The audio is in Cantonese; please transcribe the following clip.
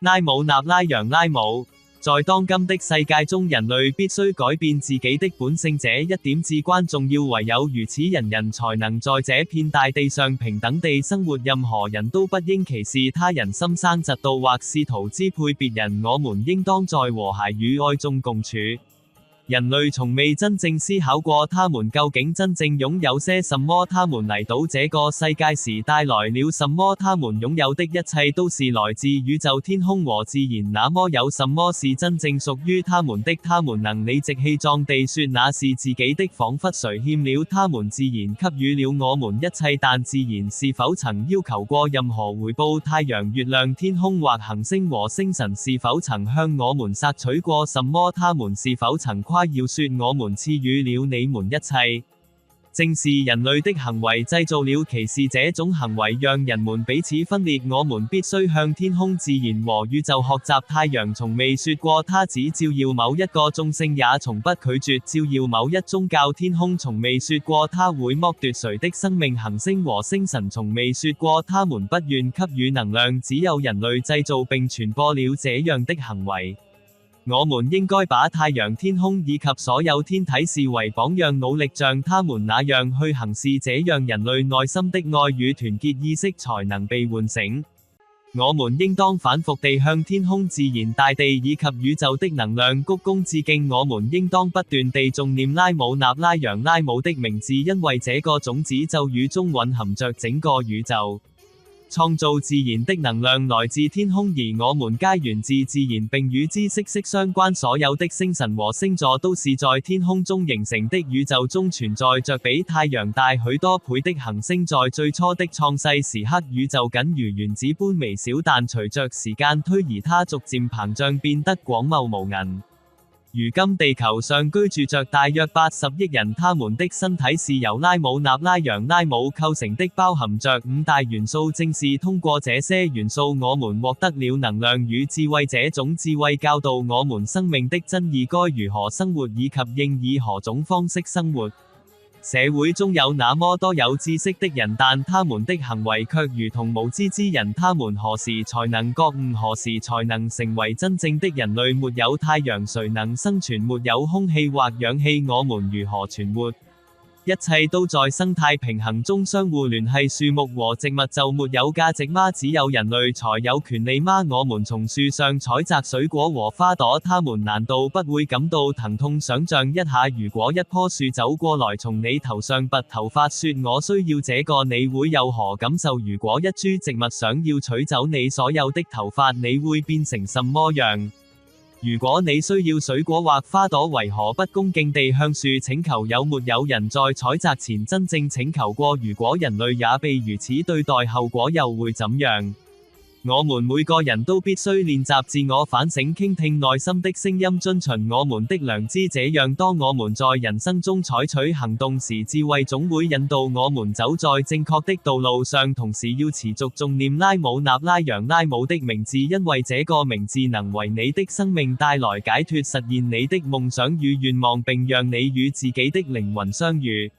拉姆納拉揚拉姆，在當今的世界中，人類必須改變自己的本性，這一點至關重要。唯有如此，人人才能在這片大地上平等地生活。任何人都不應歧視他人、心生嫉妒或試圖支配別人。我們應當在和諧與愛中共處。人類從未真正思考過他們究竟真正擁有些什麼。他們嚟到這個世界時帶來了什麼？他們擁有的一切都是來自宇宙、天空和自然。那麼有什麼是真正屬於他們的？他們能理直氣壯地說那是自己的，彷彿誰欠了他們。自然給予了我們一切，但自然是否曾要求過任何回報？太陽、月亮、天空或行星和星辰是否曾向我們索取過什麼？他們是否曾誇耀說我們賜予了你們一切？正是人類的行為製造了歧視，這種行為讓人們彼此分裂。我們必須向天空、自然和宇宙學習。太陽從未說過它只照耀某一個眾生，也從不拒絕照耀某一宗教。天空從未說過它會剝奪誰的生命，行星和星辰從未說過他們不願給予能量。只有人類製造並傳播了這樣的行為。我們應該把太陽、天空以及所有天體視為榜樣，努力像他們那樣去行事，這樣人類內心的愛與團結意識才能被喚醒。我們應當反覆地向天空、自然、大地以及宇宙的能量鞠躬致敬。我們應當不斷地誦念拉姆納拉揚拉姆的名字，因為這個種子咒語中蘊含着整個宇宙。創造自然的能量來自天空，而我們皆源自自然並與之息息相關。所有的星辰和星座都是在天空中形成的。宇宙中存在着比太陽大許多倍的行星。在最初的創世時刻，宇宙僅如原子般微小，但隨着時間推移，它逐漸膨脹，變得廣袤無垠。如今地球上居住着大約80億人，他們的身體是由拉姆納拉揚拉姆構成的，包含着5大元素。正是通過這些元素，我們獲得了能量與智慧。這種智慧教導我們生命的真義，該如何生活，以及應以何種方式生活。社會中有那麼多有知識的人，但他們的行為卻如同無知之人。他們何時才能覺悟？何時才能成為真正的人類？沒有太陽，誰能生存？沒有空氣或氧氣，我們如何存活？一切都在生態平衡中相互聯繫。樹木和植物就沒有價值嗎？只有人類才有權利嗎？我們從樹上採摘水果和花朵，它們難道不會感到疼痛？想像一下，如果一棵樹走過來從你頭上拔頭髮，說我需要這個，你會有何感受？如果一株植物想要取走你所有的頭髮，你會變成什麼樣？如果你需要水果或花朵，為何不恭敬地向樹請求？有沒有人在採摘前真正請求過？如果人類也被如此對待，後果又會怎樣？我們每個人都必須練習自我反省，傾聽內心的聲音，遵循我們的良知。這樣，當我們在人生中採取行動時，智慧總會引導我們走在正確的道路上。同時要持續誦念拉姆納拉揚拉姆的名字，因為這個名字能為你的生命帶來解脫，實現你的夢想與願望，並讓你與自己的靈魂相遇。